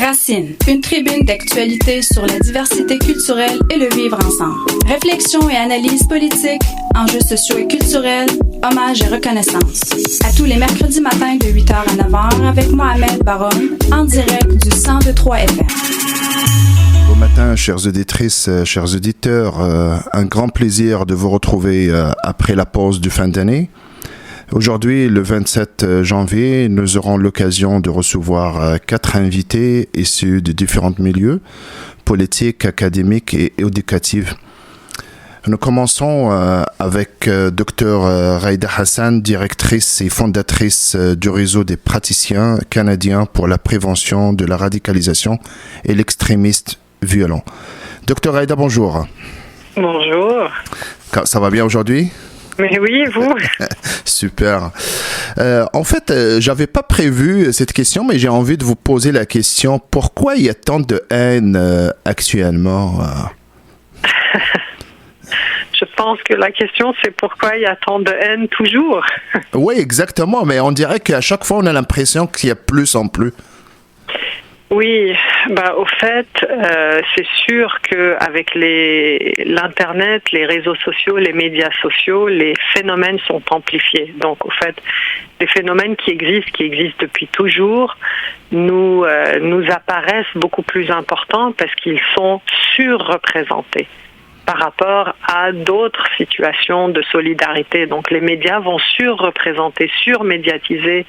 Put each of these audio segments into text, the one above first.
Racine, une tribune d'actualité sur la diversité culturelle et le vivre ensemble. Réflexion et analyse politique, enjeux sociaux et culturels, hommages et reconnaissance. À tous les mercredis matins de 8h à 9h avec Mohamed Baroun, en direct du 102.3 FM. Bon matin, chères auditrices, chers auditeurs. Un grand plaisir de vous retrouver après la pause de fin d'année. Aujourd'hui, le 27 janvier, nous aurons l'occasion de recevoir 4 invités issus de différents milieux, politiques, académiques et éducatifs. Nous commençons avec Dr Raïda Hassan, directrice et fondatrice du réseau des praticiens canadiens pour la prévention de la radicalisation et l'extrémisme violent. Dr Raïda, bonjour. Bonjour. Ça va bien aujourd'hui? Mais oui, vous? Super. En fait, j'avais pas prévu cette question, mais j'ai envie de vous poser la question. Pourquoi il y a tant de haine actuellement? Je pense que la question, c'est pourquoi il y a tant de haine toujours. Oui, exactement. Mais on dirait qu'à chaque fois, on a l'impression qu'il y a plus en plus. Oui, au fait, c'est sûr qu'avec l'Internet, les réseaux sociaux, les médias sociaux, les phénomènes sont amplifiés. Donc, au fait, les phénomènes qui existent depuis toujours, nous apparaissent beaucoup plus importants parce qu'ils sont surreprésentés par rapport à d'autres situations de solidarité. Donc les médias vont surreprésenter, surmédiatiser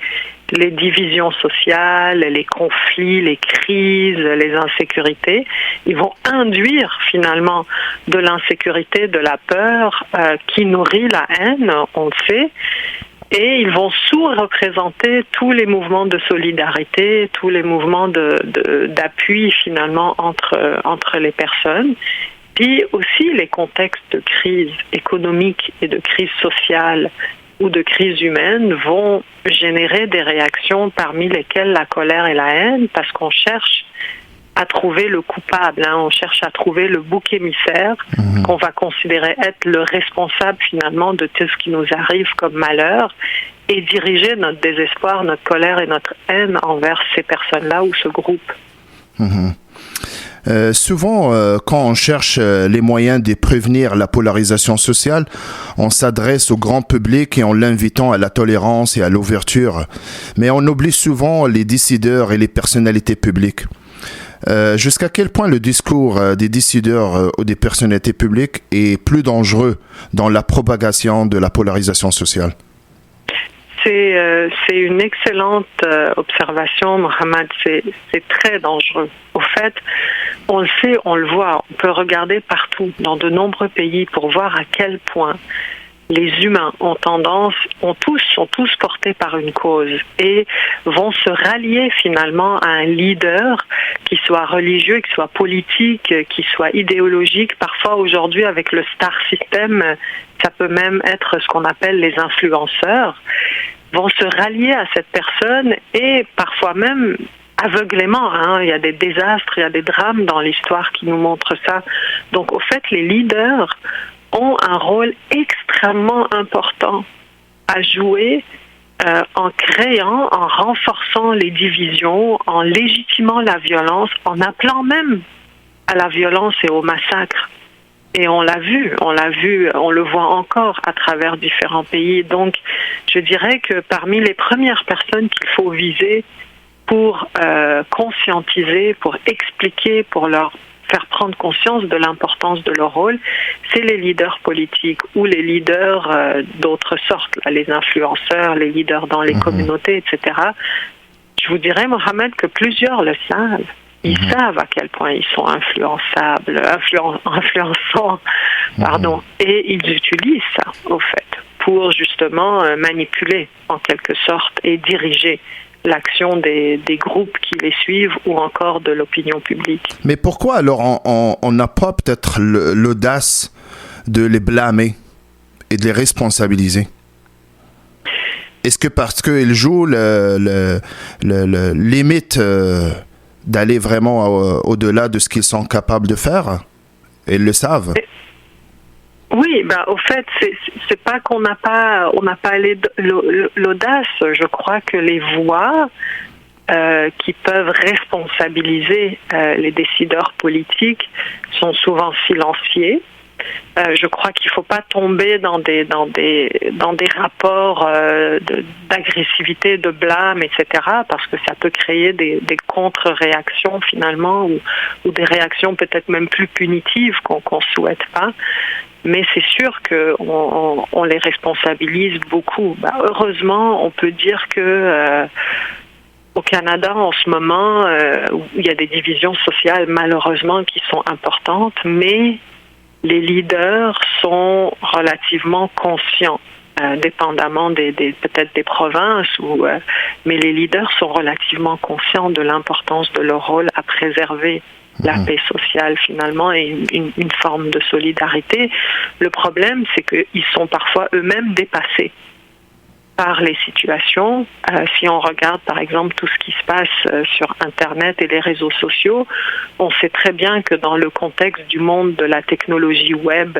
les divisions sociales, les conflits, les crises, les insécurités. Ils vont induire finalement de l'insécurité, de la peur qui nourrit la haine, on le sait. Et ils vont sous-représenter tous les mouvements de solidarité, tous les mouvements d'appui finalement entre les personnes. Puis aussi les contextes de crise économique et de crise sociale ou de crise humaine vont générer des réactions parmi lesquelles la colère et la haine, parce qu'on cherche à trouver le coupable, on cherche à trouver le bouc émissaire qu'on va considérer être le responsable finalement de tout ce qui nous arrive comme malheur et diriger notre désespoir, notre colère et notre haine envers ces personnes-là ou ce groupe. Souvent, quand on cherche les moyens de prévenir la polarisation sociale, on s'adresse au grand public et en l'invitant à la tolérance et à l'ouverture. Mais on oublie souvent les décideurs et les personnalités publiques. Jusqu'à quel point le discours des décideurs ou des personnalités publiques est plus dangereux dans la propagation de la polarisation sociale? C'est une excellente observation, Mohamed. C'est très dangereux. Au fait, on le sait, on le voit. On peut regarder partout, dans de nombreux pays, pour voir à quel point les humains sont tous portés par une cause et vont se rallier finalement à un leader qui soit religieux, qui soit politique, qui soit idéologique. Parfois aujourd'hui avec le star system, ça peut même être ce qu'on appelle les influenceurs, vont se rallier à cette personne et parfois même aveuglément. Il y a des désastres, il y a des drames dans l'histoire qui nous montrent ça. Donc au fait, les leaders ont un rôle extrêmement important à jouer en créant, en renforçant les divisions, en légitimant la violence, en appelant même à la violence et au massacre. Et on l'a vu, on le voit encore à travers différents pays. Donc, je dirais que parmi les premières personnes qu'il faut viser pour conscientiser, pour expliquer, pour leur faire prendre conscience de l'importance de leur rôle, c'est les leaders politiques ou les leaders d'autres sortes, les influenceurs, les leaders dans les communautés, etc. Je vous dirais, Mohamed, que plusieurs le savent. Ils savent à quel point ils sont influençants, et ils utilisent ça, au fait, pour justement manipuler, en quelque sorte, et diriger l'action des groupes qui les suivent ou encore de l'opinion publique. Mais pourquoi alors on n'a pas peut-être l'audace de les blâmer et de les responsabiliser? Est-ce que parce qu'ils jouent le limite d'aller vraiment au-delà de ce qu'ils sont capables de faire? Et ils le savent. Oui, au fait, c'est pas qu'on n'a pas l'audace. Je crois que les voix qui peuvent responsabiliser les décideurs politiques sont souvent silenciés. Je crois qu'il ne faut pas tomber dans des rapports d'agressivité, de blâme, etc., parce que ça peut créer des contre-réactions finalement, ou des réactions peut-être même plus punitives qu'on ne souhaite pas. Mais c'est sûr qu'on les responsabilise beaucoup. Heureusement, on peut dire que au Canada, en ce moment, où il y a des divisions sociales malheureusement qui sont importantes, mais les leaders sont relativement conscients, dépendamment peut-être des provinces, mais les leaders sont relativement conscients de l'importance de leur rôle à préserver la paix sociale finalement et une forme de solidarité. Le problème, c'est qu'ils sont parfois eux-mêmes dépassés par les situations. Si on regarde par exemple tout ce qui se passe sur Internet et les réseaux sociaux, on sait très bien que dans le contexte du monde de la technologie web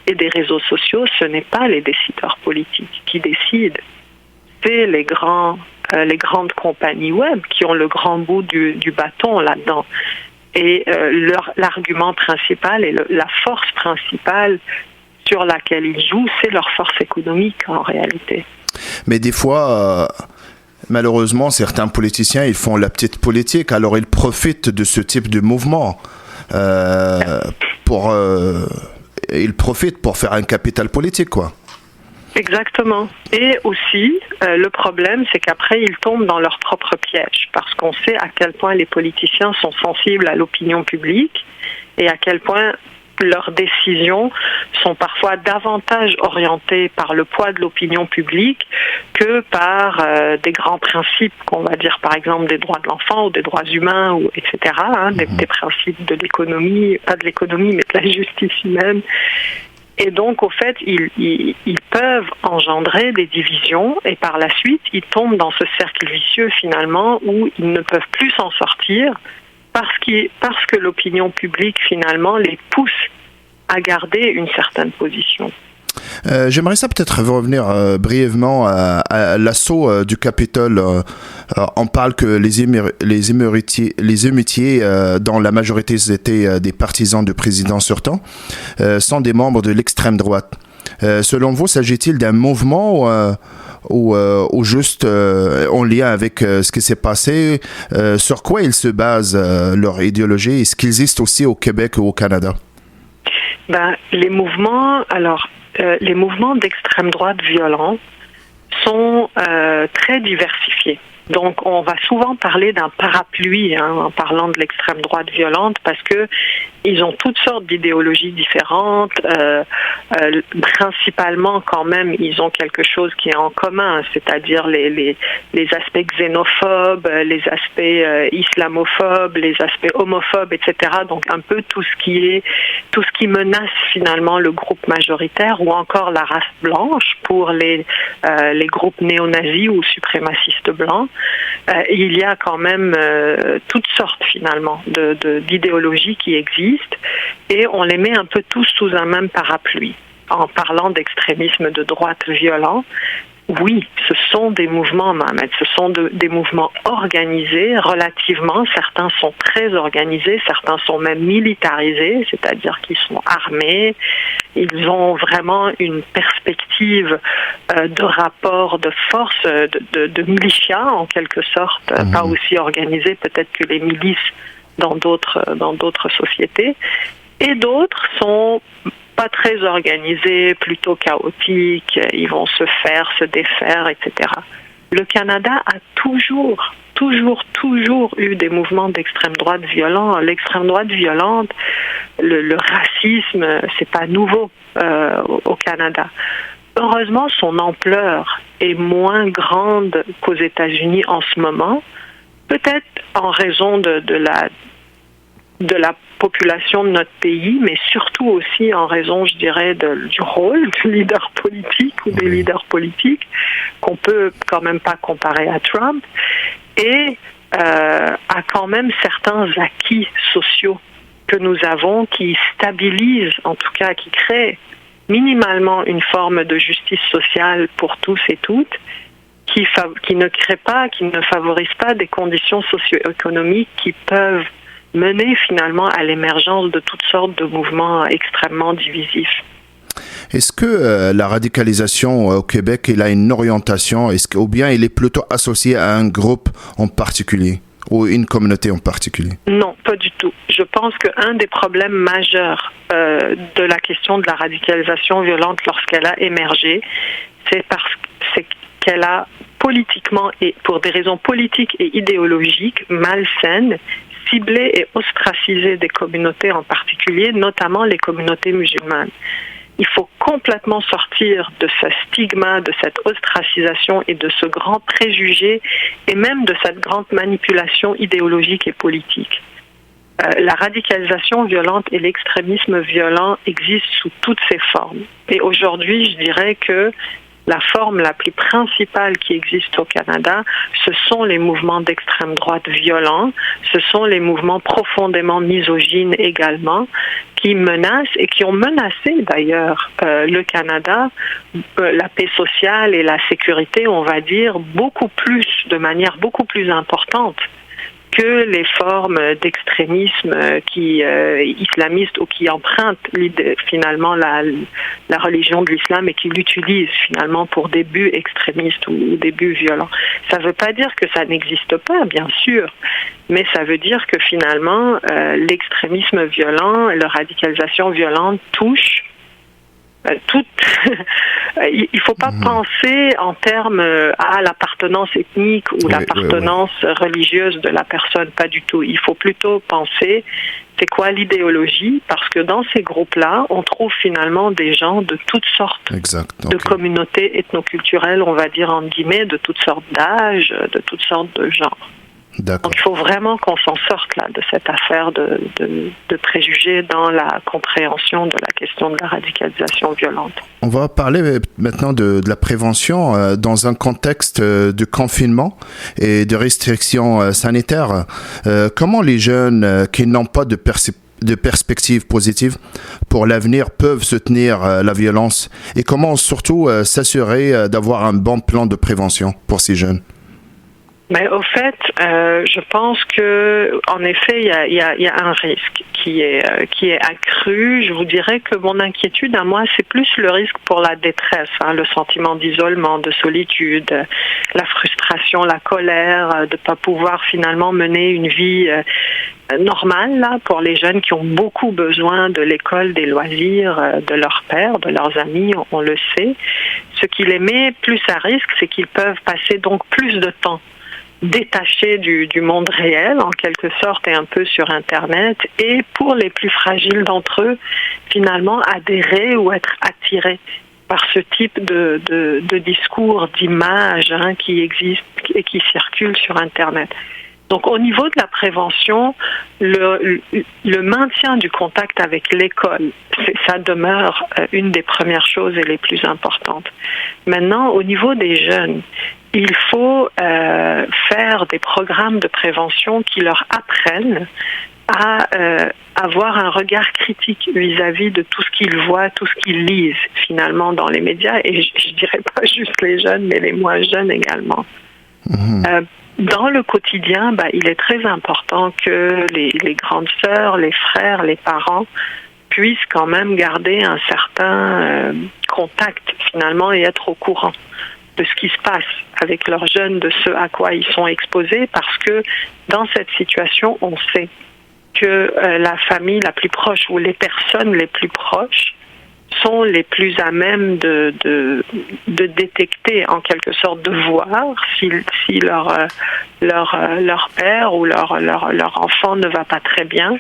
et des réseaux sociaux, ce n'est pas les décideurs politiques qui décident, c'est les grandes compagnies web qui ont le grand bout du bâton là-dedans. Et l'argument principal et la force principale sur laquelle ils jouent, c'est leur force économique en réalité. Mais des fois, malheureusement, certains politiciens, ils font la petite politique, alors ils profitent de ce type de mouvement. Ils profitent pour faire un capital politique, quoi. Exactement. Et aussi, le problème, c'est qu'après, ils tombent dans leur propre piège, parce qu'on sait à quel point les politiciens sont sensibles à l'opinion publique et à quel point leurs décisions sont parfois davantage orientées par le poids de l'opinion publique que par des grands principes, qu'on va dire par exemple des droits de l'enfant ou des droits humains, etc., des principes de l'économie, pas de l'économie, mais de la justice humaine. Et donc, au fait, ils peuvent engendrer des divisions et par la suite, ils tombent dans ce cercle vicieux finalement où ils ne peuvent plus s'en sortir parce que l'opinion publique finalement les pousse à garder une certaine position. J'aimerais ça peut-être revenir brièvement à l'assaut du Capitole. On parle que les émeutiers, dont la majorité étaient des partisans du président sortant, sont des membres de l'extrême droite. Selon vous, s'agit-il d'un mouvement ou juste en lien avec ce qui s'est passé? Sur quoi ils se basent, leur idéologie? Est-ce qu'ils existent aussi au Québec ou au Canada? Les mouvements d'extrême droite violents sont très diversifiés. Donc, on va souvent parler d'un parapluie en parlant de l'extrême droite violente parce que ils ont toutes sortes d'idéologies différentes. Principalement, quand même, ils ont quelque chose qui est en commun, c'est-à-dire les aspects xénophobes, les aspects islamophobes, les aspects homophobes, etc. Donc, un peu tout ce qui menace finalement le groupe majoritaire ou encore la race blanche pour les groupes néo-nazis ou suprémacistes blancs. Il y a quand même toutes sortes finalement d'idéologies qui existent et on les met un peu tous sous un même parapluie. En parlant d'extrémisme de droite violent, oui, ce sont des mouvements, Mohamed, ce sont des mouvements organisés relativement. Certains sont très organisés, certains sont même militarisés, c'est-à-dire qu'ils sont armés. Ils ont vraiment une perspective de rapport de force, de militia en quelque sorte, pas aussi organisés peut-être que les milices dans d'autres sociétés. Et d'autres sont pas très organisés, plutôt chaotiques, ils vont se défaire, etc. Le Canada a toujours eu des mouvements d'extrême droite violents. L'extrême droite violente, le racisme, c'est pas nouveau au Canada. Heureusement, son ampleur est moins grande qu'aux États-Unis en ce moment, peut-être en raison de la population de notre pays, mais surtout aussi en raison, je dirais, du rôle du leader politique ou des leaders politiques, qu'on peut quand même pas comparer à Trump, et à quand même certains acquis sociaux que nous avons qui stabilisent, en tout cas qui créent minimalement une forme de justice sociale pour tous et toutes, qui ne crée pas, qui ne favorise pas des conditions socio-économiques qui peuvent mener finalement à l'émergence de toutes sortes de mouvements extrêmement divisifs. Est-ce que la radicalisation au Québec, il a une orientation, ou bien il est plutôt associé à un groupe en particulier ou une communauté en particulier? Non, pas du tout. Je pense qu'un des problèmes majeurs de la question de la radicalisation violente lorsqu'elle a émergé, c'est qu'elle a politiquement et pour des raisons politiques et idéologiques malsaines, ciblé et ostracisé des communautés en particulier, notamment les communautés musulmanes. Il faut complètement sortir de ce stigma, de cette ostracisation et de ce grand préjugé et même de cette grande manipulation idéologique et politique. La radicalisation violente et l'extrémisme violent existent sous toutes ses formes. Et aujourd'hui, je dirais que la forme la plus principale qui existe au Canada, ce sont les mouvements d'extrême droite violents, ce sont les mouvements profondément misogynes également, qui menacent et qui ont menacé d'ailleurs le Canada, la paix sociale et la sécurité, on va dire, de manière beaucoup plus importante que les formes d'extrémisme islamiste ou qui empruntent finalement la religion de l'islam et qui l'utilisent finalement pour des buts extrémistes ou des buts violents. Ça ne veut pas dire que ça n'existe pas, bien sûr, mais ça veut dire que finalement l'extrémisme violent et la radicalisation violente touchent il ne faut pas penser en termes à l'appartenance ethnique ou l'appartenance religieuse de la personne, pas du tout. Il faut plutôt penser c'est quoi l'idéologie, parce que dans ces groupes-là, on trouve finalement des gens de toutes sortes de communautés ethnoculturelles, on va dire en guillemets, de toutes sortes d'âges, de toutes sortes de genres. Donc il faut vraiment qu'on s'en sorte là de cette affaire de préjugés dans la compréhension de la question de la radicalisation violente. On va parler maintenant de la prévention dans un contexte de confinement et de restrictions sanitaires. Comment les jeunes qui n'ont pas de perspectives positives pour l'avenir peuvent soutenir la violence et comment surtout s'assurer d'avoir un bon plan de prévention pour ces jeunes? Mais au fait, je pense que, en effet, il y a un risque qui est accru. Je vous dirais que mon inquiétude à moi, c'est plus le risque pour la détresse, le sentiment d'isolement, de solitude, la frustration, la colère, de pas pouvoir finalement mener une vie normale là pour les jeunes qui ont beaucoup besoin de l'école, des loisirs, de leurs pères, de leurs amis, on le sait. Ce qui les met plus à risque, c'est qu'ils peuvent passer donc plus de temps détachés du monde réel, en quelque sorte, et un peu sur Internet, et pour les plus fragiles d'entre eux, finalement, adhérer ou être attirés par ce type de discours, d'images qui existent et qui circulent sur Internet. Donc au niveau de la prévention, le maintien du contact avec l'école, ça demeure une des premières choses et les plus importantes. Maintenant, au niveau des jeunes, il faut faire des programmes de prévention qui leur apprennent à avoir un regard critique vis-à-vis de tout ce qu'ils voient, tout ce qu'ils lisent finalement dans les médias, et je dirais pas juste les jeunes, mais les moins jeunes également. Dans le quotidien, il est très important que les grandes sœurs, les frères, les parents puissent quand même garder un certain contact finalement et être au courant de ce qui se passe avec leurs jeunes, de ce à quoi ils sont exposés, parce que dans cette situation, on sait que la famille la plus proche ou les personnes les plus proches sont les plus à même de détecter, en quelque sorte, de voir si leur père ou leur enfant ne va pas très bien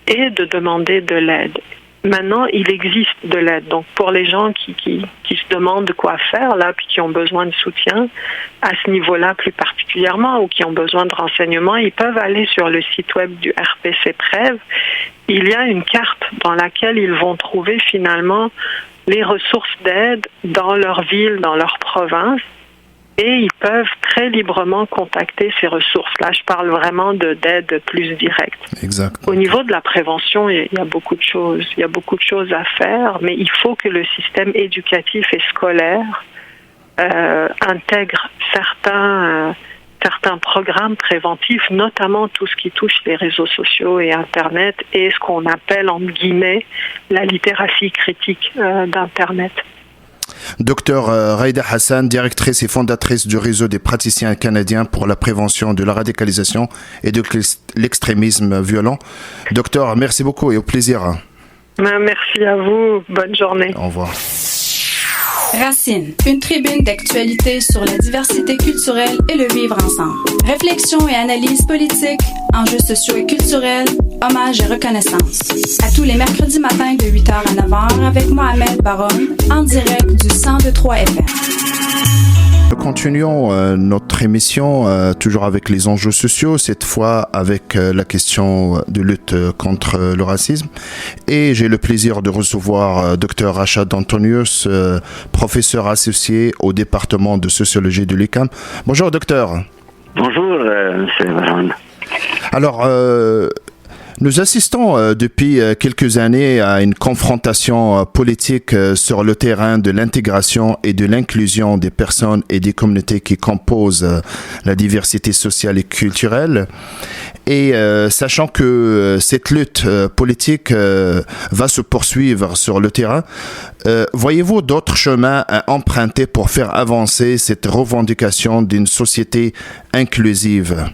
et de demander de l'aide. Maintenant, il existe de l'aide. Donc, pour les gens qui se demandent quoi faire, là, puis qui ont besoin de soutien, à ce niveau-là plus particulièrement, ou qui ont besoin de renseignements, ils peuvent aller sur le site web du RPC Prève. Il y a une carte dans laquelle ils vont trouver finalement les ressources d'aide dans leur ville, dans leur province, et ils peuvent très librement contacter ces ressources-là. Je parle vraiment d'aide plus directe. Exact. Au niveau de la prévention, il y a beaucoup de choses. Il y a beaucoup de choses à faire, mais il faut que le système éducatif et scolaire intègre certains programmes préventifs, notamment tout ce qui touche les réseaux sociaux et Internet et ce qu'on appelle, entre guillemets, la littératie critique d'Internet. Docteur Raïda Hassan, directrice et fondatrice du réseau des praticiens canadiens pour la prévention de la radicalisation et de l'extrémisme violent. Docteur, merci beaucoup et au plaisir. Merci à vous. Bonne journée. Au revoir. Racine, une tribune d'actualité sur la diversité culturelle et le vivre ensemble. Réflexion et analyse politique, enjeux sociaux et culturels, hommage et reconnaissance. À tous les mercredis matins de 8h à 9h avec Mohamed Baroun, en direct du 102.3 FM. Nous continuons notre émission toujours avec les enjeux sociaux, cette fois avec la question de lutte contre le racisme. Et j'ai le plaisir de recevoir Dr Rachad Antonius, professeur associé au département de sociologie de l'UQAM. Bonjour docteur. Bonjour monsieur Baron. Alors, nous assistons depuis quelques années à une confrontation politique sur le terrain de l'intégration et de l'inclusion des personnes et des communautés qui composent la diversité sociale et culturelle. Et sachant que cette lutte politique va se poursuivre sur le terrain, voyez-vous d'autres chemins à emprunter pour faire avancer cette revendication d'une société inclusive ?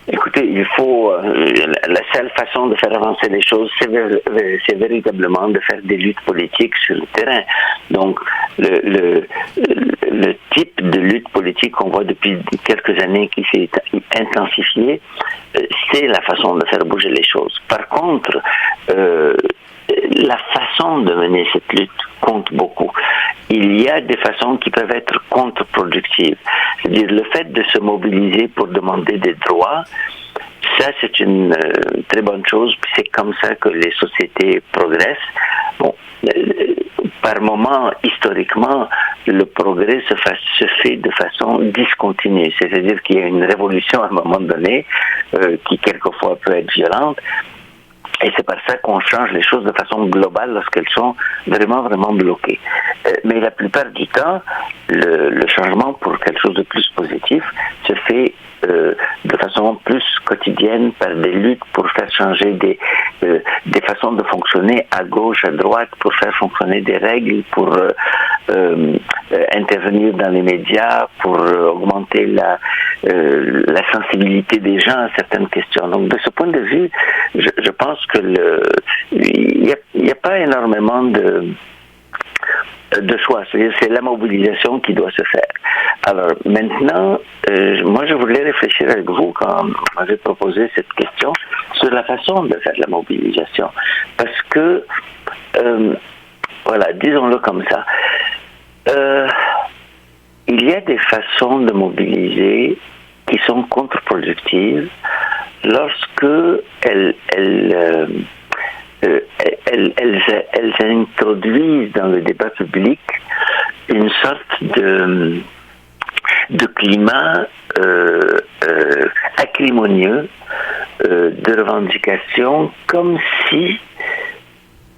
Écoutez, il faut la seule façon de faire avancer les choses, c'est véritablement de faire des luttes politiques sur le terrain. Donc, le type de lutte politique qu'on voit depuis quelques années qui s'est intensifié, c'est la façon de faire bouger les choses. Par contre, la façon de mener cette lutte compte beaucoup. Il y a des façons qui peuvent être contre-productives. C'est-à-dire le fait de se mobiliser pour demander des droits, ça c'est une très bonne chose, puis c'est comme ça que les sociétés progressent. Bon, par moment, historiquement, le progrès se fait de façon discontinue. C'est-à-dire qu'il y a une révolution à un moment donné, qui quelquefois peut être violente, et c'est par ça qu'on change les choses de façon globale lorsqu'elles sont vraiment bloquées. Mais la plupart du temps, le changement pour quelque chose de plus positif se fait de façon plus quotidienne par des luttes pour faire changer des façons de fonctionner à gauche, à droite, pour faire fonctionner des règles, pour intervenir dans les médias, pour augmenter la sensibilité des gens à certaines questions. Donc de ce point de vue, je pense que il n'y a pas énormément de choix. C'est la mobilisation qui doit se faire. Alors maintenant, moi je voulais réfléchir avec vous quand vous m'avez proposé cette question sur la façon de faire la mobilisation. Parce que, voilà, disons-le comme ça, il y a des façons de mobiliser qui sont contre-productives lorsque elles introduisent dans le débat public une sorte de climat acrimonieux de revendication, comme si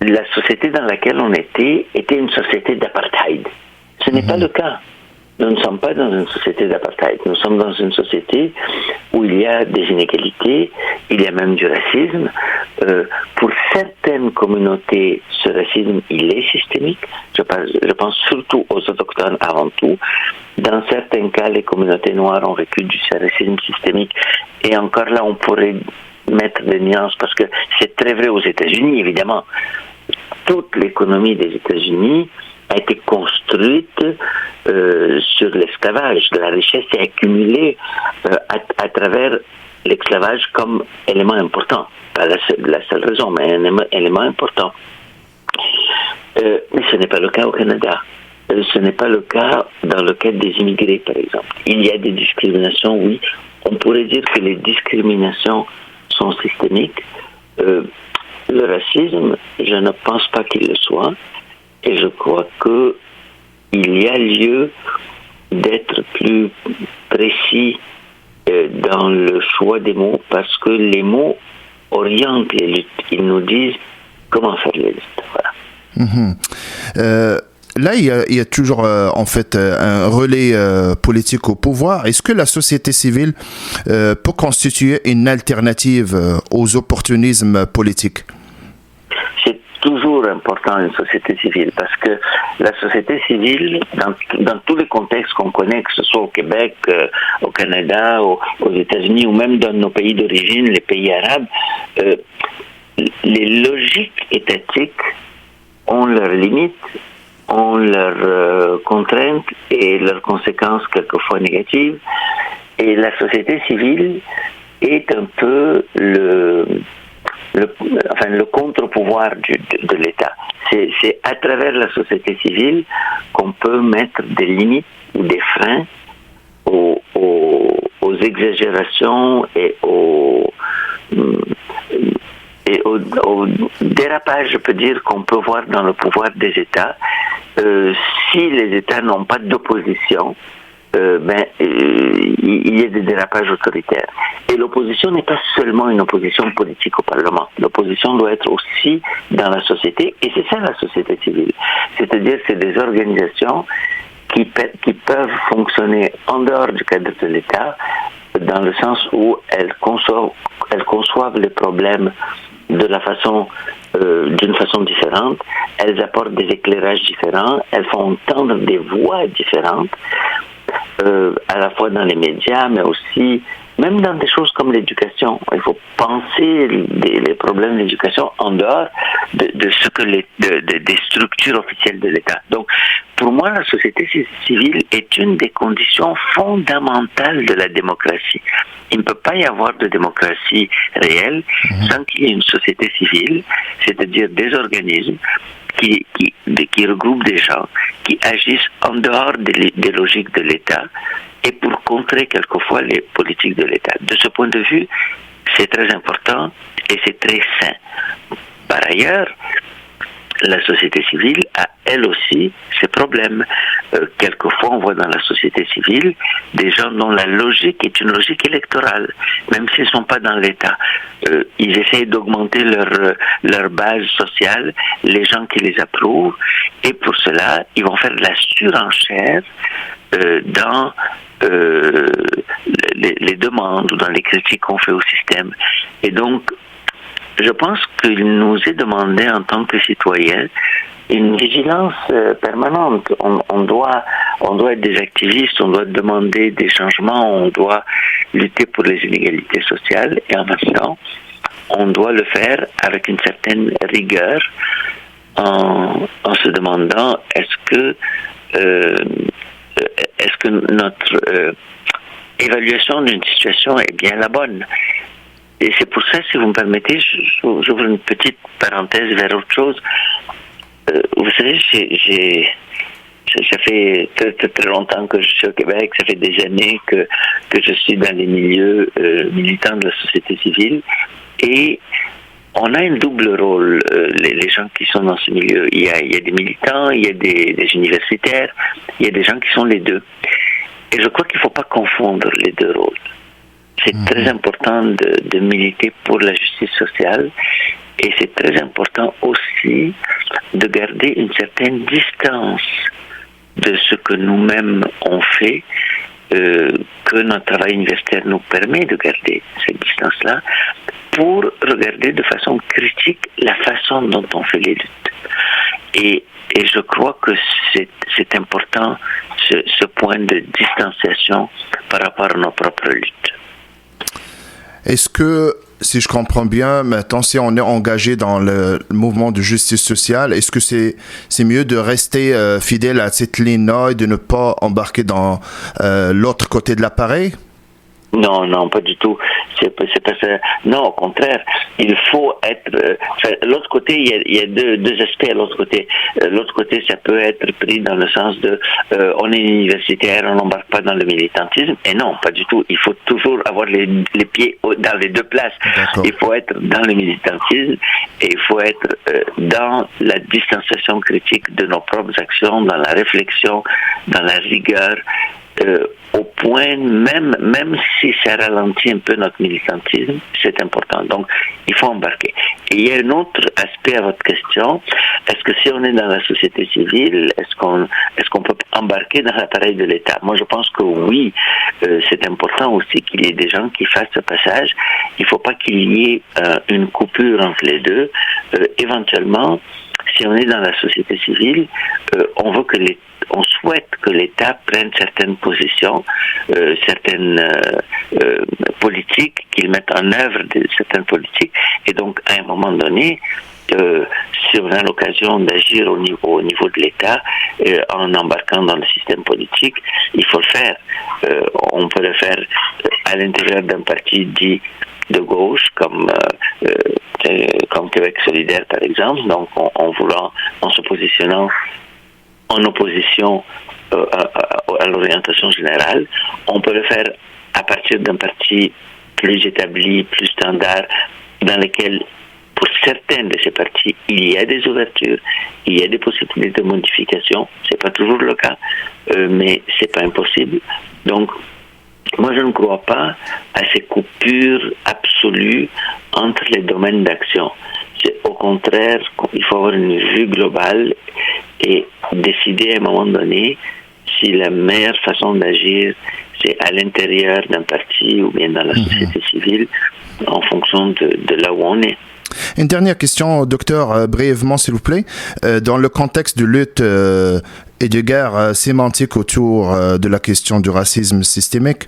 la société dans laquelle on était une société d'apartheid. Ce n'est pas le cas. Nous ne sommes pas dans une société d'apartheid. Nous sommes dans une société où il y a des inégalités, il y a même du racisme. Pour certaines communautés, ce racisme, il est systémique. Je pense surtout aux autochtones avant tout. Dans certains cas, les communautés noires ont vécu du racisme systémique. Et encore là, on pourrait mettre des nuances parce que c'est très vrai aux États-Unis, évidemment. Toute l'économie des États-Unis a été construite sur l'esclavage. La richesse est accumulée à travers l'esclavage comme élément important. Pas la seule raison, mais un élément important. Mais ce n'est pas le cas au Canada. Ce n'est pas le cas dans le cas des immigrés, par exemple. Il y a des discriminations, oui. On pourrait dire que les discriminations sont systémiques. Le racisme, je ne pense pas qu'il le soit. Et je crois qu'il y a lieu d'être plus précis dans le choix des mots, parce que les mots orientent les luttes. Ils nous disent comment faire les luttes. Voilà. là, il y a toujours en fait un relais politique au pouvoir. Est-ce que la société civile peut constituer une alternative aux opportunismes politiques? C'est toujours important une société civile parce que la société civile, dans tous les contextes qu'on connaît, que ce soit au Québec, au Canada, aux États-Unis ou même dans nos pays d'origine, les pays arabes, les logiques étatiques ont leurs limites, ont leurs contraintes et leurs conséquences quelquefois négatives. Et la société civile est un peu le contre-pouvoir de l'État. C'est à travers la société civile qu'on peut mettre des limites ou des freins aux exagérations et au dérapage, je peux dire, qu'on peut voir dans le pouvoir des États. Si les États n'ont pas d'opposition, il y a des dérapages autoritaires. Et l'opposition n'est pas seulement une opposition politique au Parlement. L'opposition doit être aussi dans la société, et c'est ça la société civile. C'est-à-dire c'est des organisations qui peuvent fonctionner en dehors du cadre de l'État, dans le sens où elles conçoivent les problèmes d'une façon différente, elles apportent des éclairages différents, elles font entendre des voix différentes, à la fois dans les médias, mais aussi même dans des choses comme l'éducation. Il faut penser les problèmes de l'éducation en dehors de ce que des structures officielles de l'État. Donc, pour moi, la société civile est une des conditions fondamentales de la démocratie. Il ne peut pas y avoir de démocratie réelle sans qu'il y ait une société civile, c'est-à-dire des organismes qui regroupent des gens, qui agissent en dehors des logiques de l'État et pour contrer quelquefois les politiques de l'État. De ce point de vue, c'est très important et c'est très sain. Par ailleurs, la société civile a elle aussi ses problèmes. Quelquefois, on voit dans la société civile des gens dont la logique est une logique électorale, même s'ils ne sont pas dans l'État. Ils essayent d'augmenter leur base sociale, les gens qui les approuvent, et pour cela, ils vont faire de la surenchère dans les demandes ou dans les critiques qu'on fait au système. Et donc, je pense qu'il nous est demandé en tant que citoyens une vigilance permanente. On doit être des activistes, on doit demander des changements, on doit lutter pour les inégalités sociales et en même temps, on doit le faire avec une certaine rigueur en se demandant est-ce que notre évaluation d'une situation est bien la bonne. Et c'est pour ça, si vous me permettez, j'ouvre une petite parenthèse vers autre chose. Vous savez, ça fait très, très, très longtemps que je suis au Québec, ça fait des années que je suis dans les milieux militants de la société civile, et on a un double rôle, les gens qui sont dans ce milieu. Il y a des militants, il y a des universitaires, il y a des gens qui sont les deux. Et je crois qu'il ne faut pas confondre les deux rôles. C'est très important de militer pour la justice sociale et c'est très important aussi de garder une certaine distance de ce que nous-mêmes on fait, que notre travail universitaire nous permet de garder cette distance-là pour regarder de façon critique la façon dont on fait les luttes. Et je crois que c'est important ce point de distanciation par rapport à nos propres luttes. Est-ce que, si je comprends bien, maintenant, si on est engagé dans le mouvement de justice sociale, est-ce que c'est mieux de rester fidèle à cette ligne-là et de ne pas embarquer dans l'autre côté de l'appareil? Non, pas du tout. C'est pas ça. Non, au contraire, il faut être. L'autre côté, il y a deux aspects à l'autre côté. L'autre côté, ça peut être pris dans le sens de on est universitaire, on n'embarque pas dans le militantisme. Et non, pas du tout. Il faut toujours avoir les pieds dans les deux places. D'accord. Il faut être dans le militantisme et il faut être dans la distanciation critique de nos propres actions, dans la réflexion, dans la rigueur. Au point, même si ça ralentit un peu notre militantisme, c'est important. Donc, il faut embarquer. Et il y a un autre aspect à votre question. est-ce que si on est dans la société civile, est-ce qu'on peut embarquer dans l'appareil de l'État? Moi, je pense que oui, c'est important aussi qu'il y ait des gens qui fassent ce passage. Il ne faut pas qu'il y ait une coupure entre les deux. Éventuellement, si on est dans la société civile, on souhaite que l'État prenne certaines positions, certaines politiques, qu'il mette en œuvre certaines politiques, et donc à un moment donné, si on a l'occasion d'agir au niveau de l'État, en embarquant dans le système politique, il faut le faire. On peut le faire à l'intérieur d'un parti dit de gauche, comme Québec solidaire par exemple, donc en se positionnant en opposition à l'orientation générale. On peut le faire à partir d'un parti plus établi, plus standard, dans lequel, pour certains de ces partis, il y a des ouvertures, il y a des possibilités de modification. C'est pas toujours le cas, mais c'est pas impossible. Donc, moi, je ne crois pas à ces coupures absolues entre les domaines d'action. C'est au contraire, il faut avoir une vue globale et décider à un moment donné si la meilleure façon d'agir, c'est à l'intérieur d'un parti ou bien dans la société civile, en fonction de là où on est. Une dernière question, docteur, brièvement s'il vous plaît. Dans le contexte de lutte et de guerre sémantique autour de la question du racisme systémique,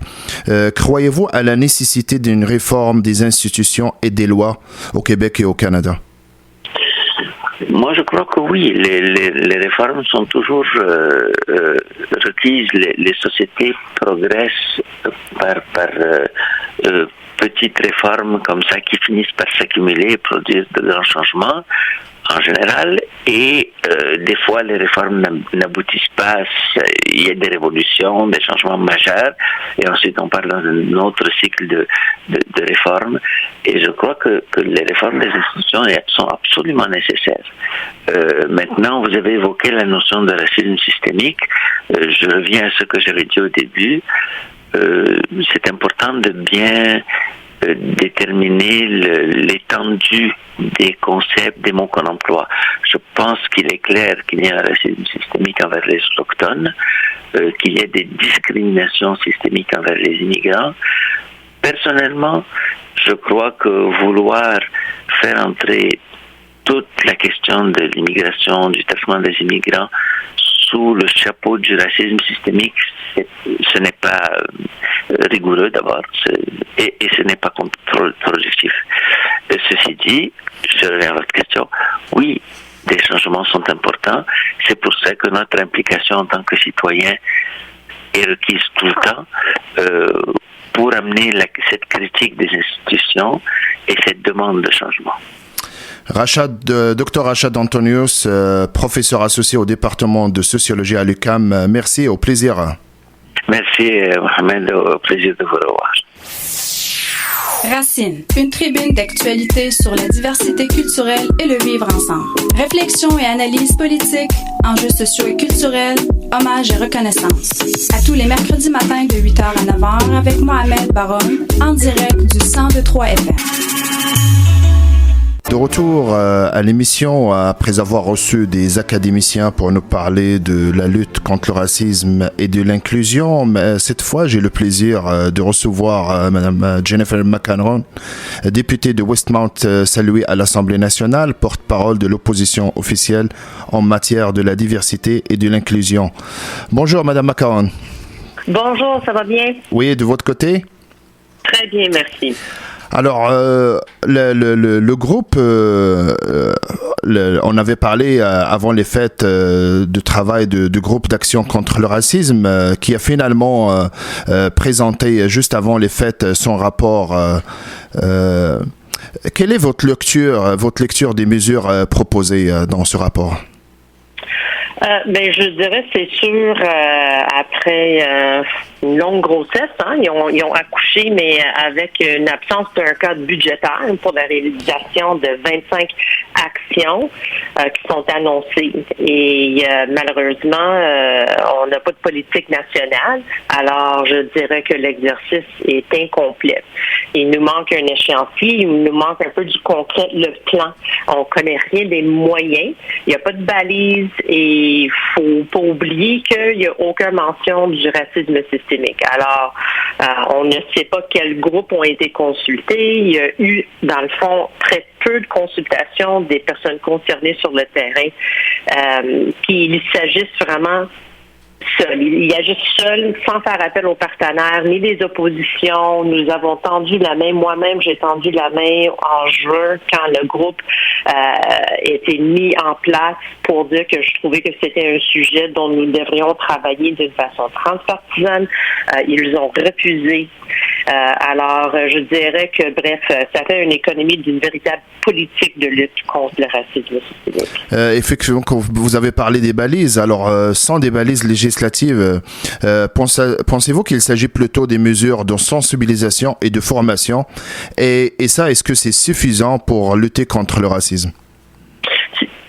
croyez-vous à la nécessité d'une réforme des institutions et des lois au Québec et au Canada? Moi, je crois que oui. Les réformes sont toujours requises. Les sociétés progressent par petites réformes comme ça qui finissent par s'accumuler et produire de grands changements en général. Et des fois, les réformes n'aboutissent pas. Il y a des révolutions, des changements majeurs. Et ensuite, on part dans un autre cycle de réformes. Et je crois que les réformes des institutions sont absolument nécessaires. Maintenant, vous avez évoqué la notion de racisme systémique. Je reviens à ce que j'avais dit au début. C'est important de bien déterminer l'étendue des concepts, des mots qu'on emploie. Je pense qu'il est clair qu'il y a un racisme systémique envers les autochtones, qu'il y a des discriminations systémiques envers les immigrants. Personnellement, je crois que vouloir faire entrer toute la question de l'immigration, du traitement des immigrants sous le chapeau du racisme systémique, ce n'est pas rigoureux d'abord, et ce n'est pas trop objectif. Ceci dit, je reviens à votre question, oui, des changements sont importants, c'est pour ça que notre implication en tant que citoyen est requise tout le temps, pour amener cette critique des institutions et cette demande de changement. Dr Rachad Antonius, professeur associé au département de sociologie à l'UQAM. Merci, au plaisir. Merci, Mohamed, au plaisir de vous revoir. Racine, une tribune d'actualité sur la diversité culturelle et le vivre ensemble. Réflexion et analyse politique, enjeux sociaux et culturels, hommage et reconnaissance. À tous les mercredis matins de 8h à 9h avec Mohamed Baroun, en direct du 102.3 FM. De retour à l'émission, après avoir reçu des académiciens pour nous parler de la lutte contre le racisme et de l'inclusion, mais cette fois, j'ai le plaisir de recevoir Mme Jennifer McCanron, députée de Westmount-Saint-Louis à l'Assemblée nationale, porte-parole de l'opposition officielle en matière de la diversité et de l'inclusion. Bonjour, Mme McCanron. Bonjour, ça va bien? Oui, de votre côté? Très bien, merci. Alors, le groupe, on avait parlé avant les fêtes de travail de groupe d'action contre le racisme qui a finalement présenté juste avant les fêtes son rapport. Quelle est votre lecture des mesures proposées dans ce rapport? Je dirais, c'est sûr, après une longue grossesse, ils ont accouché, mais avec une absence d'un cadre budgétaire pour la réalisation de 25 actions qui sont annoncées. Et malheureusement, on n'a pas de politique nationale. Alors, je dirais que l'exercice est incomplet. Il nous manque un échéancier, il nous manque un peu du concret, le plan. On connaît rien des moyens. Il n'y a pas de balise et il faut pas oublier qu'il n'y a aucune mention du racisme systémique. Alors, on ne sait pas quels groupes ont été consultés. Il y a eu, dans le fond, très peu de consultations des personnes concernées sur le terrain. Qu'il s'agisse vraiment seul. Il agit seul, sans faire appel aux partenaires, ni des oppositions. Nous avons tendu la main. Moi-même, j'ai tendu la main en juin quand le groupe était mis en place pour dire que je trouvais que c'était un sujet dont nous devrions travailler d'une façon transpartisane. Ils ont refusé. Alors, je dirais que, bref, ça fait une économie d'une véritable politique de lutte contre le racisme systémique. Effectivement, quand vous avez parlé des balises, alors sans des balises législatives, pensez-vous qu'il s'agit plutôt des mesures de sensibilisation et de formation? Et ça, est-ce que c'est suffisant pour lutter contre le racisme?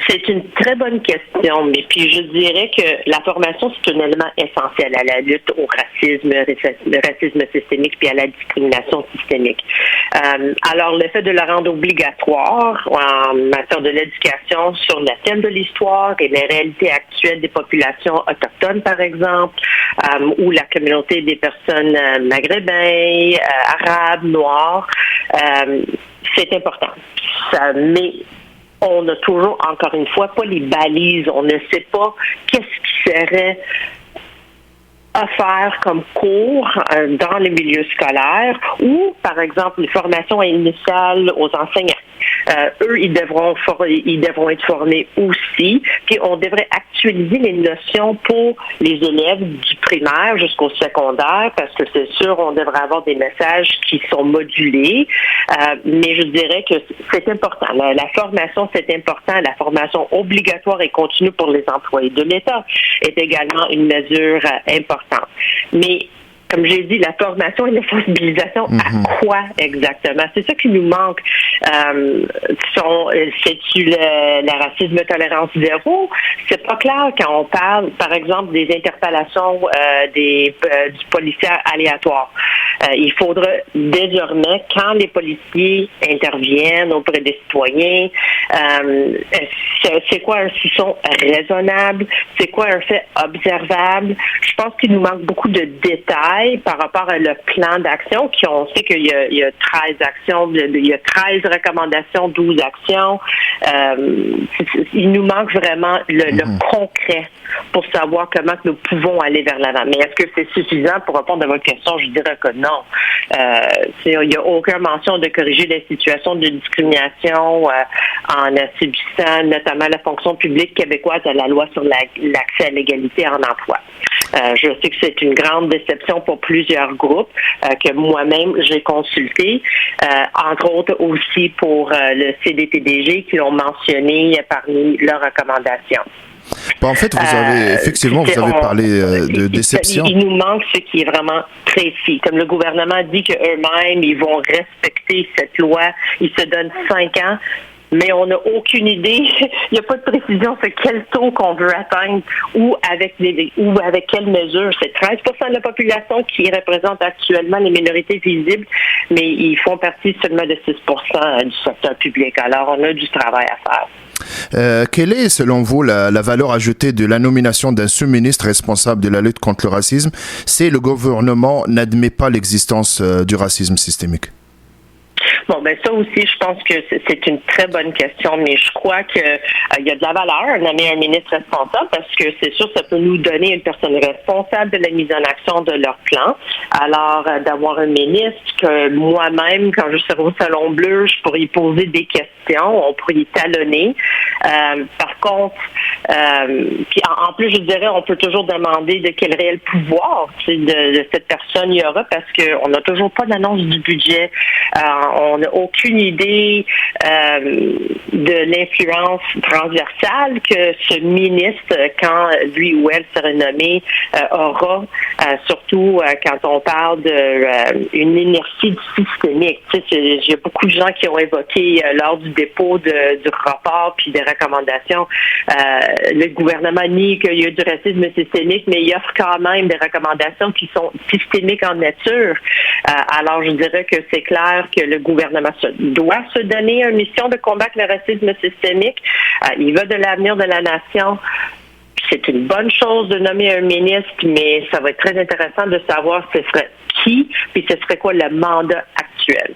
C'est une très bonne question, mais puis je dirais que la formation, c'est un élément essentiel à la lutte au racisme, le racisme systémique puis à la discrimination systémique. Alors, le fait de la rendre obligatoire en matière de l'éducation sur le thème de l'histoire et les réalités actuelles des populations autochtones, par exemple, ou la communauté des personnes maghrébins, arabes, noirs, c'est important. Mais on n'a toujours, encore une fois, pas les balises. On ne sait pas qu'est-ce qui serait offert comme cours dans les milieux scolaires ou, par exemple, les formations initiales aux enseignants. Eux, ils devront être formés aussi. Puis on devrait actualiser les notions pour les élèves du primaire jusqu'au secondaire, parce que c'est sûr, on devrait avoir des messages qui sont modulés. Mais je dirais que c'est important. La formation, c'est important. La formation obligatoire et continue pour les employés de l'État est également une mesure importante. Mais comme j'ai dit, la formation et la sensibilisation à quoi exactement? C'est ça qui nous manque. C'est-tu le racisme tolérance zéro? C'est pas clair quand on parle, par exemple, des interpellations du policier aléatoire. Il faudra désormais, quand les policiers interviennent auprès des citoyens, c'est quoi un soupçon raisonnable? C'est quoi un fait observable? Je pense qu'il nous manque beaucoup de détails par rapport à le plan d'action, on sait qu'il y a 13 actions, il y a 13 recommandations, 12 actions. Il nous manque vraiment le concret pour savoir comment nous pouvons aller vers l'avant. Mais est-ce que c'est suffisant pour répondre à votre question? Je dirais que non. Il n'y a aucune mention de corriger les situations de discrimination en subissant notamment la fonction publique québécoise à la loi sur l'accès à l'égalité en emploi. Je sais que c'est une grande déception pour plusieurs groupes que moi-même j'ai consulté, entre autres aussi pour le CDTDG qui l'ont mentionné parmi leurs recommandations. En fait, vous avez parlé de déception. Il nous manque ce qui est vraiment précis. Comme le gouvernement dit qu'eux-mêmes, ils vont respecter cette loi, ils se donnent 5 ans. Mais on n'a aucune idée. Il n'y a pas de précision sur quel taux qu'on veut atteindre ou avec quelle mesure. C'est 13% de la population qui représente actuellement les minorités visibles, mais ils font partie seulement de 6% du secteur public. Alors, on a du travail à faire. Quelle est, selon vous, la valeur ajoutée de la nomination d'un sous-ministre responsable de la lutte contre le racisme si le gouvernement n'admet pas l'existence du racisme systémique? Bon, ben ça aussi, je pense que c'est une très bonne question, mais je crois que il y a de la valeur à nommer un ministre responsable parce que c'est sûr ça peut nous donner une personne responsable de la mise en action de leur plan. Alors, d'avoir un ministre que moi-même, quand je serai au Salon Bleu, je pourrais y poser des questions, on pourrait y talonner. Par Par contre, puis en plus, je dirais, on peut toujours demander de quel réel pouvoir de cette personne il y aura, parce qu'on n'a toujours pas d'annonce du budget. On n'a aucune idée de l'influence transversale que ce ministre, quand lui ou elle sera nommé, aura, surtout quand on parle d'une inertie systémique. Il y a beaucoup de gens qui ont évoqué lors du dépôt du rapport puis des recommandations, le gouvernement nie qu'il y a du racisme systémique, mais il offre quand même des recommandations qui sont systémiques en nature. Alors, je dirais que c'est clair que le gouvernement doit se donner une mission de combattre le racisme systémique. Il va de l'avenir de la nation. C'est une bonne chose de nommer un ministre, mais ça va être très intéressant de savoir ce serait qui, puis ce serait quoi le mandat actuel.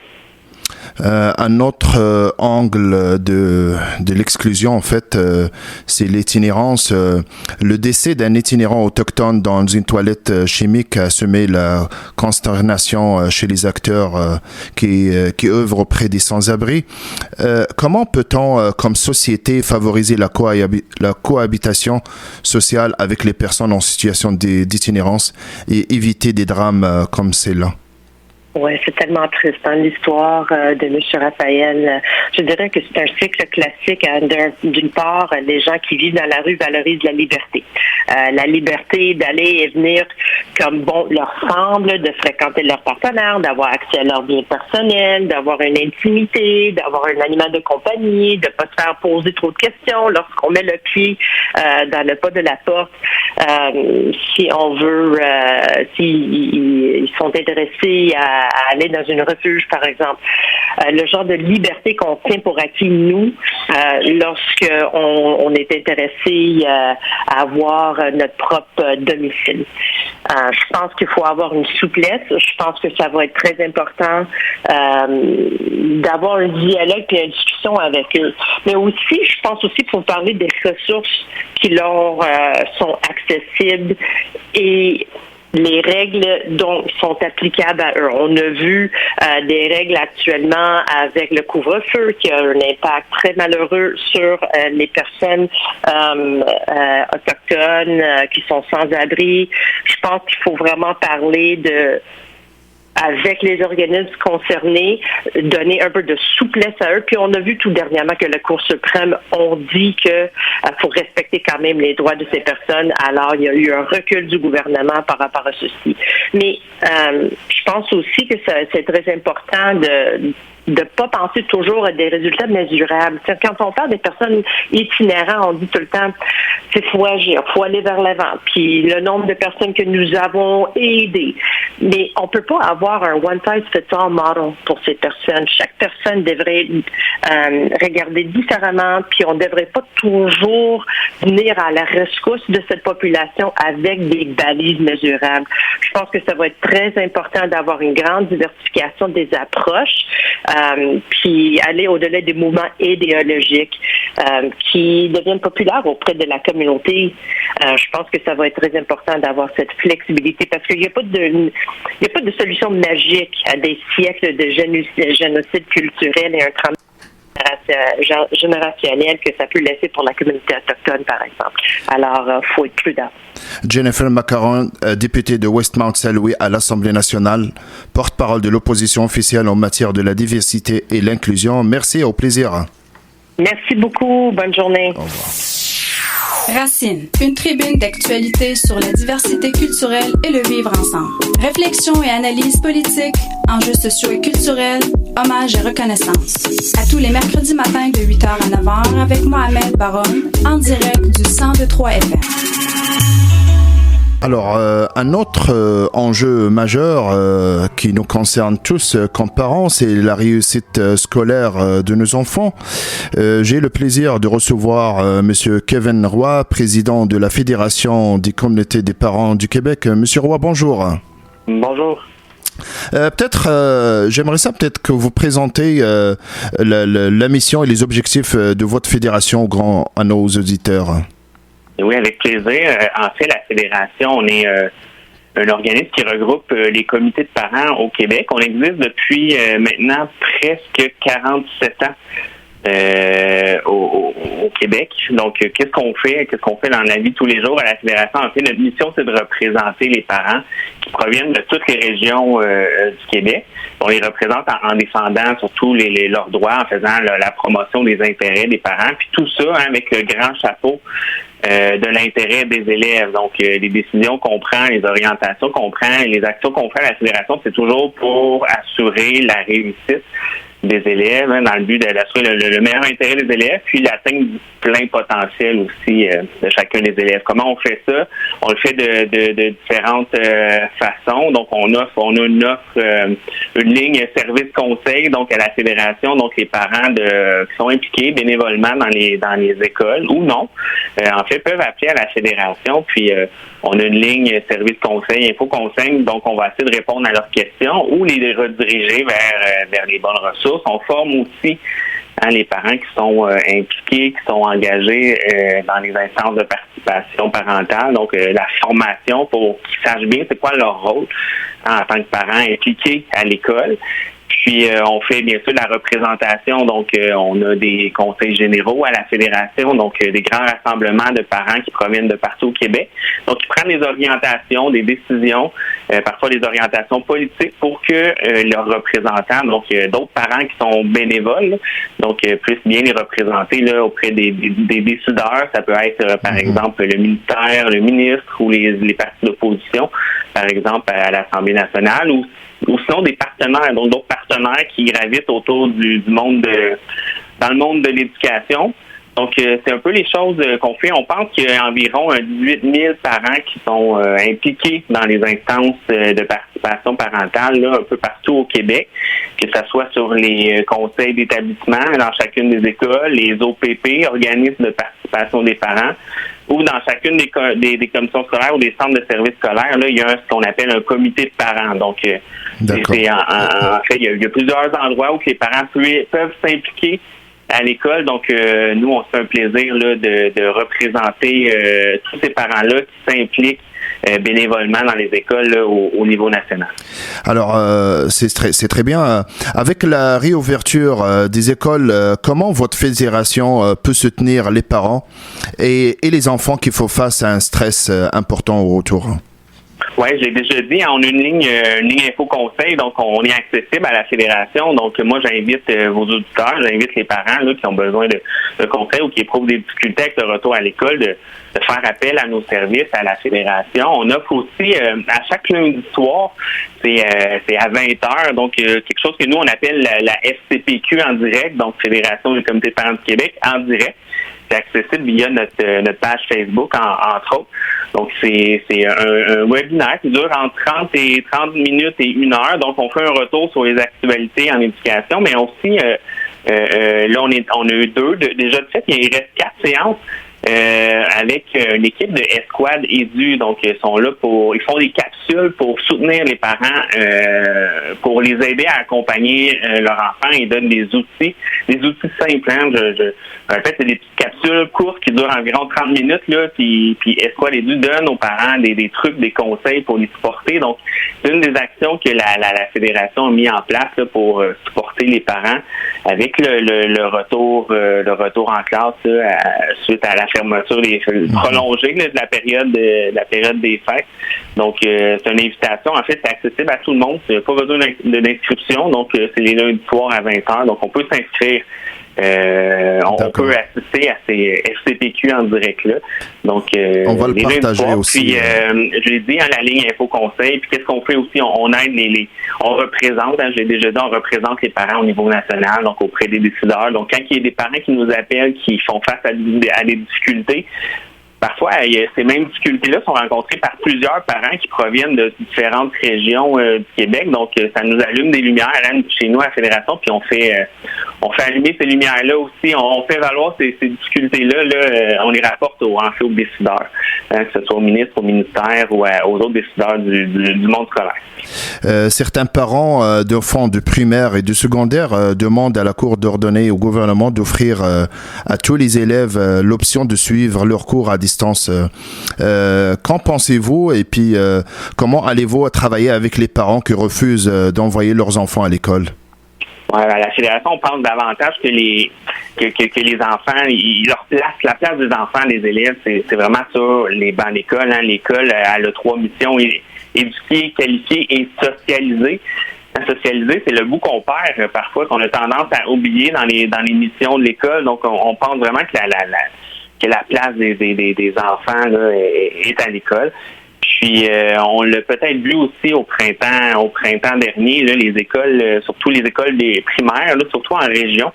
Un autre angle de l'exclusion, en fait, c'est l'itinérance. Le décès d'un itinérant autochtone dans une toilette chimique a semé la consternation chez les acteurs qui œuvrent auprès des sans-abri. Comment peut-on, comme société, favoriser la cohabitation sociale avec les personnes en situation d'itinérance et éviter des drames comme celle-là? Oui, c'est tellement triste, l'histoire de M. Raphaël. Je dirais que c'est un cycle classique. D'une part, les gens qui vivent dans la rue valorisent la liberté. La liberté d'aller et venir comme bon leur semble, de fréquenter leur partenaire, d'avoir accès à leur bien personnel, d'avoir une intimité, d'avoir un animal de compagnie, de ne pas se faire poser trop de questions lorsqu'on met le pied dans le pas de la porte. Si on veut, s'ils sont intéressés à aller dans une refuge, par exemple. Le genre de liberté qu'on tient pour acquis, nous, lorsqu'on est intéressé à avoir notre propre domicile. Je pense qu'il faut avoir une souplesse. Je pense que ça va être très important d'avoir un dialogue et une discussion avec eux. Mais aussi, je pense aussi qu'il faut parler des ressources qui leur sont accessibles et les règles dont sont applicables à eux. On a vu des règles actuellement avec le couvre-feu qui a un impact très malheureux sur les personnes autochtones qui sont sans abri. Je pense qu'il faut vraiment parler avec les organismes concernés, donner un peu de souplesse à eux. Puis on a vu tout dernièrement que la Cour suprême ont dit que faut respecter quand même les droits de ces personnes. Alors, il y a eu un recul du gouvernement par rapport à ceci. Mais je pense aussi que c'est très important de pas penser toujours à des résultats mesurables. Quand on parle des personnes itinérantes, on dit tout le temps, il faut agir, il faut aller vers l'avant. Puis le nombre de personnes que nous avons aidées. Mais on peut pas avoir un one-size-fits-all model pour ces personnes. Chaque personne devrait regarder différemment, puis on devrait pas toujours venir à la rescousse de cette population avec des balises mesurables. Je pense que ça va être très important d'avoir une grande diversification des approches, puis aller au-delà des mouvements idéologiques qui deviennent populaires auprès de la communauté. Je pense que ça va être très important d'avoir cette flexibilité parce qu'il n'y a pas de solution magique à des siècles de génocide culturel et un tremblement générationnel que ça peut laisser pour la communauté autochtone, par exemple. Alors, il faut être prudent. Jennifer Macaron, députée de Westmount-Saint-Louis à l'Assemblée nationale, porte-parole de l'opposition officielle en matière de la diversité et l'inclusion. Merci et au plaisir. Merci beaucoup. Bonne journée. Au revoir. Racine, une tribune d'actualité sur la diversité culturelle et le vivre ensemble. Réflexion et analyse politique, enjeux sociaux et culturels, hommage et reconnaissance. À tous les mercredis matins de 8h à 9h avec Mohamed Baroun, en direct du 102.3 FM. Alors, un autre enjeu majeur qui nous concerne tous comme parents, c'est la réussite scolaire de nos enfants. J'ai le plaisir de recevoir Monsieur Kevin Roy, président de la Fédération des communautés des parents du Québec. Monsieur Roy, bonjour. Bonjour. J'aimerais que vous présentez la mission et les objectifs de votre fédération à nos auditeurs. Oui, avec plaisir. En fait, la Fédération, on est un organisme qui regroupe les comités de parents au Québec. On existe depuis maintenant presque 47 ans. au Québec. Donc, qu'est-ce qu'on fait? Qu'est-ce qu'on fait dans la vie de tous les jours à la Fédération? En fait, notre mission, c'est de représenter les parents qui proviennent de toutes les régions du Québec. On les représente en défendant surtout leurs droits, en faisant la promotion des intérêts des parents, puis tout ça avec le grand chapeau de l'intérêt des élèves. Donc, les décisions qu'on prend, les orientations qu'on prend, les actions qu'on fait à la Fédération, c'est toujours pour assurer la réussite des élèves, dans le but d'assurer le meilleur intérêt des élèves, puis l'atteinte du plein potentiel aussi de chacun des élèves. Comment on fait ça? On le fait de différentes façons. Donc, on a une ligne service conseil, donc à la Fédération, donc les parents qui sont impliqués bénévolement dans les écoles ou non, en fait, peuvent appeler à la Fédération, puis on a une ligne service conseil, info conseil, donc on va essayer de répondre à leurs questions ou les rediriger vers les bonnes ressources. On forme aussi les parents qui sont impliqués, qui sont engagés dans les instances de participation parentale, donc la formation pour qu'ils sachent bien c'est quoi leur rôle en tant que parents impliqués à l'école. Puis, on fait bien sûr la représentation. Donc, on a des conseils généraux à la Fédération, donc des grands rassemblements de parents qui proviennent de partout au Québec. Donc, ils prennent des orientations, des décisions, parfois des orientations politiques pour que leurs représentants, donc d'autres parents qui sont bénévoles, donc puissent bien les représenter là, auprès des décideurs. Ça peut être, par exemple, le ministère, le ministre ou les partis d'opposition, par exemple, à l'Assemblée nationale, ou sinon des partenaires, donc d'autres partenaires qui gravitent autour du monde dans le monde de l'éducation. Donc, c'est un peu les choses qu'on fait. On pense qu'il y a environ 18 000 parents qui sont impliqués dans les instances de participation parentale, là, un peu partout au Québec, que ce soit sur les conseils d'établissement dans chacune des écoles, les OPP, organismes de participation des parents, ou dans chacune des commissions scolaires ou des centres de services scolaires, là, il y a ce qu'on appelle un comité de parents. Donc, en fait, il y a plusieurs endroits où les parents peuvent s'impliquer à l'école. Donc, nous, on se fait un plaisir là, de représenter tous ces parents-là qui s'impliquent bénévolement dans les écoles là, au niveau national. Alors, c'est très bien. Avec la réouverture des écoles, comment votre fédération peut soutenir les parents et les enfants qui font face à un stress important au retour? Oui, je l'ai déjà dit, on a une ligne info conseil, donc on est accessible à la Fédération. Donc moi, j'invite vos auditeurs, j'invite les parents là, qui ont besoin de conseils ou qui éprouvent des difficultés avec le retour à l'école de faire appel à nos services à la Fédération. On offre aussi à chaque lundi soir, c'est à 20h, donc quelque chose que nous on appelle la FCPQ en direct, donc Fédération du Comité de parents du Québec en direct. C'est accessible via notre page Facebook, entre autres. Donc, c'est un webinaire qui dure entre 30 minutes et 1 heure. Donc, on fait un retour sur les actualités en éducation, mais aussi, là, on a eu 2 déjà de fait. Il reste 4 séances avec une équipe de Escouade Édu. Donc, ils sont là ils font des capsules pour soutenir les parents, pour les aider à accompagner leurs enfants. Ils donnent des outils simples. Hein. Je répète, c'est des petites capsules courtes qui durent environ 30 minutes, là, puis Escouade Édu donne aux parents des trucs, des conseils pour les supporter. Donc, c'est une des actions que la Fédération a mis en place là, pour supporter les parents avec le retour en classe là, suite à la fermeture prolongée là, de la période des fêtes. Donc, c'est une invitation. En fait, c'est accessible à tout le monde. Il n'y a pas besoin d'inscription. Donc, c'est les lundis soirs à 20h. Donc, on peut s'inscrire. On peut assister à ces FCPQ en direct là. Donc, on va le partager aussi. Puis, je l'ai dit, la ligne info conseil. Puis, qu'est-ce qu'on fait aussi? On aide on représente, je l'ai déjà dit, on représente les parents au niveau national, donc auprès des décideurs. Donc, quand il y a des parents qui nous appellent, qui font face à des difficultés, parfois, ces mêmes difficultés-là sont rencontrées par plusieurs parents qui proviennent de différentes régions du Québec. Donc, ça nous allume des lumières hein, chez nous à la Fédération, puis on fait allumer ces lumières-là aussi. On fait valoir ces difficultés-là. Là, on les rapporte aux décideurs, hein, que ce soit au ministre, au ministère ou aux autres décideurs du monde scolaire. Certains parents d'enfants de primaire et de secondaire demandent à la Cour d'ordonner au gouvernement d'offrir à tous les élèves l'option de suivre leurs cours à distance. Qu'en pensez-vous et puis comment allez-vous travailler avec les parents qui refusent d'envoyer leurs enfants à l'école? Ouais, à la Fédération, on pense davantage que les que les enfants, la place des enfants, des élèves, c'est vraiment ça, les bancs d'école. L'école elle a 3 missions, éduquer, qualifier et socialiser. Socialiser, c'est le bout qu'on perd parfois, qu'on a tendance à oublier dans les missions de l'école. Donc, on pense vraiment que la place des enfants là, est à l'école. Puis on l'a peut-être vu aussi au printemps dernier, là, les écoles, surtout les écoles des primaires, là, surtout en région,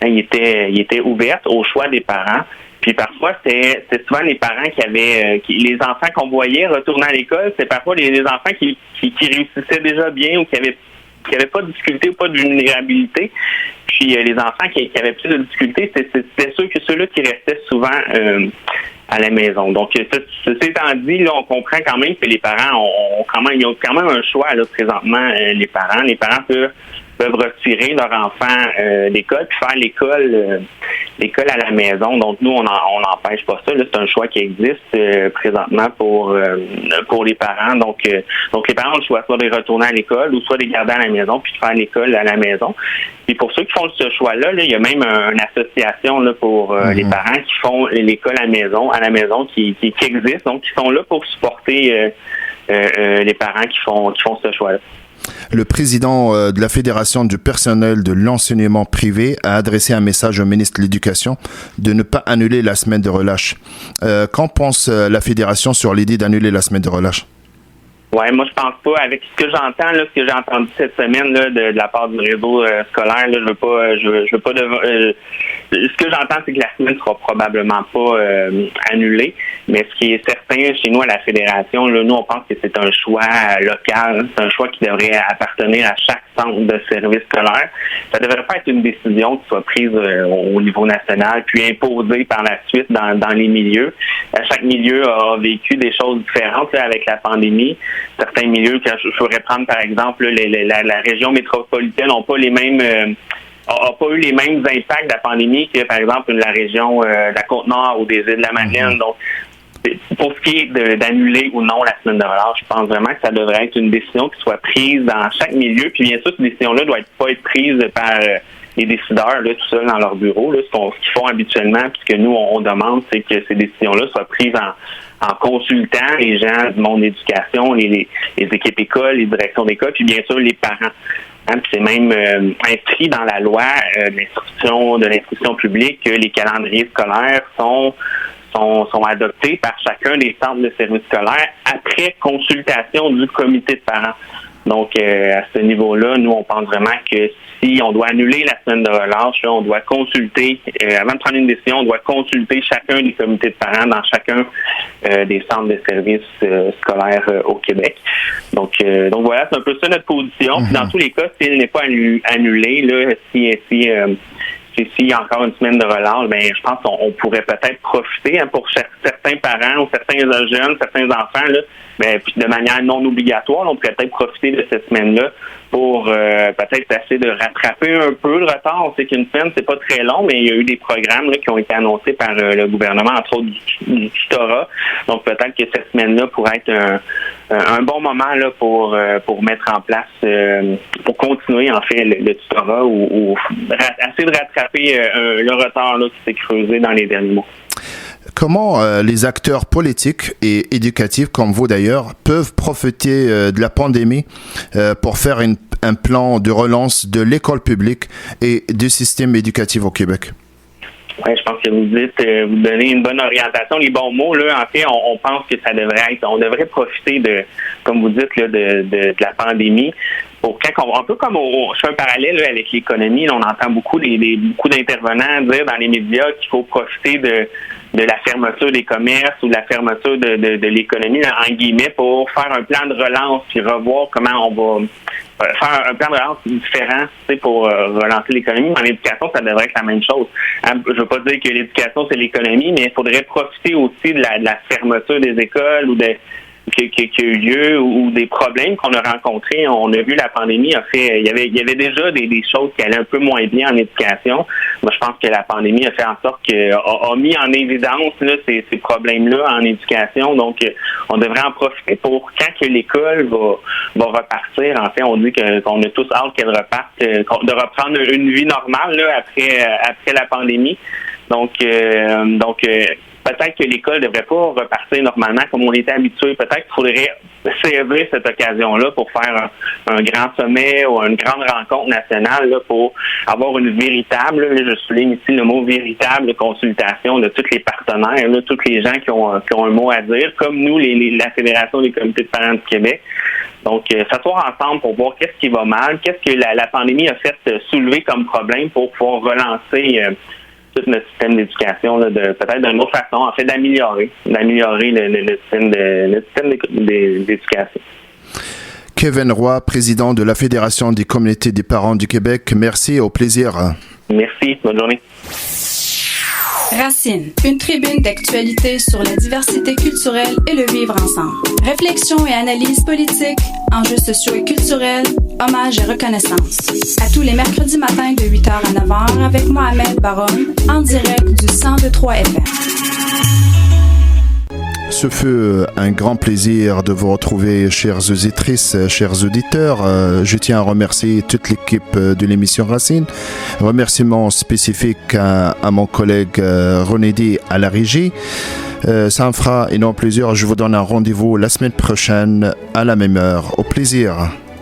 ils étaient ouvertes au choix des parents. Puis parfois, c'était souvent les parents les enfants qu'on voyait retourner à l'école, c'est parfois les enfants qui réussissaient déjà bien ou qui avaient pas de difficulté ou pas de vulnérabilité. Puis les enfants qui avaient plus de difficultés, c'était sûr que ceux-là qui restaient souvent à la maison. Donc, ceci étant dit, là, on comprend quand même que les parents ont quand même un choix là, présentement, les parents. Les parents peuvent retirer leur enfant d'école puis faire l'école à la maison. Donc, nous, on n'empêche pas ça. Là, c'est un choix qui existe présentement pour les parents. Donc, les parents ont le choix soit de retourner à l'école ou soit de les garder à la maison puis de faire l'école à la maison. Et pour ceux qui font ce choix-là, là, il y a même une association là, pour les parents qui font l'école à la maison qui existe, donc qui sont là pour supporter les parents qui font ce choix-là. Le président de la Fédération du personnel de l'enseignement privé a adressé un message au ministre de l'Éducation de ne pas annuler la semaine de relâche. Qu'en pense la Fédération sur l'idée d'annuler la semaine de relâche? Ouais, moi je pense pas. Avec ce que j'entends, là, ce que j'ai entendu cette semaine là, de la part du réseau scolaire, là, je veux pas ce que j'entends, c'est que la semaine sera probablement pas annulée. Mais ce qui est certain chez nous à la Fédération, là, nous on pense que c'est un choix local, c'est un choix qui devrait appartenir à chaque centre de service scolaire. Ça devrait pas être une décision qui soit prise au niveau national, puis imposée par la suite dans les milieux. Chaque milieu a vécu des choses différentes là, avec la pandémie. Certains milieux, je pourrais prendre par exemple la région métropolitaine n'a pas eu les mêmes impacts de la pandémie que par exemple la région de la Côte-Nord ou des îles de la Madeleine. Donc, pour ce qui est d'annuler ou non la semaine de relâche, je pense vraiment que ça devrait être une décision qui soit prise dans chaque milieu. Puis bien sûr, cette décision-là doit pas être prise par les décideurs là, tout seuls dans leur bureau. Là, ce qu'ils font habituellement, puis ce que nous, on demande, c'est que ces décisions-là soient prises en consultant les gens du monde de l'éducation, les équipes écoles, les directions d'école, puis bien sûr les parents. Puis c'est même inscrit dans la loi de l'instruction publique que les calendriers scolaires sont adoptés par chacun des centres de services scolaires après consultation du comité de parents. Donc, à ce niveau-là, nous, on pense vraiment que si on doit annuler la semaine de relâche, là, on doit consulter, avant de prendre une décision, on doit consulter chacun des comités de parents dans chacun des centres de services scolaires au Québec. Donc voilà, c'est un peu ça notre position. Puis dans tous les cas, s'il n'est pas annulé, là, s'il y a encore une semaine de relâche, ben je pense qu'on pourrait peut-être profiter pour certains parents ou certains jeunes, certains enfants, là, puis de manière non obligatoire, on pourrait peut-être profiter de cette semaine-là pour peut-être essayer de rattraper un peu le retard. On sait qu'une semaine, c'est pas très long, mais il y a eu des programmes là, qui ont été annoncés par le gouvernement, entre autres du tutorat. Donc peut-être que cette semaine-là pourrait être un bon moment là pour mettre en place, pour continuer en fait le tutorat ou essayer de rattraper le retard là, qui s'est creusé dans les derniers mois. Comment les acteurs politiques et éducatifs, comme vous d'ailleurs, peuvent profiter de la pandémie pour faire un plan de relance de l'école publique et du système éducatif au Québec? Oui, je pense que vous donnez une bonne orientation, les bons mots. Là, en fait, on pense que ça devrait être, on devrait profiter de, comme vous dites, là, de la pandémie. Un peu comme je fais un parallèle là, avec l'économie, là, on entend beaucoup d'intervenants dire dans les médias qu'il faut profiter de la fermeture des commerces ou de la fermeture de l'économie, en guillemets, pour faire un plan de relance puis revoir comment on va faire un plan de relance différent pour relancer l'économie. En éducation, ça devrait être la même chose. Je ne veux pas dire que l'éducation, c'est l'économie, mais il faudrait profiter aussi de la fermeture des écoles ou de qui a eu lieu ou des problèmes qu'on a rencontrés. On a vu la pandémie il y avait déjà des choses qui allaient un peu moins bien en éducation. Moi, je pense que la pandémie a fait en sorte a mis en évidence là, ces problèmes-là en éducation. Donc, on devrait en profiter pour quand que l'école va repartir. En fait, on dit qu'on a tous hâte qu'elle reparte, de reprendre une vie normale là, après la pandémie. Donc, peut-être que l'école ne devrait pas repartir normalement comme on était habitué. Peut-être qu'il faudrait saisir cette occasion-là pour faire un grand sommet ou une grande rencontre nationale là, pour avoir une véritable, là, je souligne ici le mot véritable, consultation de tous les partenaires, là, tous les gens qui ont un mot à dire, comme nous, la Fédération des comités de parents du Québec. Donc, s'asseoir ensemble pour voir qu'est-ce qui va mal, qu'est-ce que la pandémie a fait soulever comme problème pour pouvoir relancer tout notre système d'éducation, là, peut-être d'une autre façon, en fait, d'améliorer le système d'éducation. Kevin Roy, président de la Fédération des communautés des parents du Québec. Merci, au plaisir. Merci, bonne journée. Racine, une tribune d'actualité sur la diversité culturelle et le vivre ensemble. Réflexion et analyse politique, enjeux sociaux et culturels, hommages et reconnaissance. À tous les mercredis matins de 8h à 9h avec Mohamed Baron, en direct du 102.3 FM. Ce fut un grand plaisir de vous retrouver, chères auditrices, chers auditeurs. Je tiens à remercier toute l'équipe de l'émission Racine. Remerciement spécifique à mon collègue René D à la régie. Ça me fera énorme plaisir. Je vous donne un rendez-vous la semaine prochaine à la même heure. Au plaisir.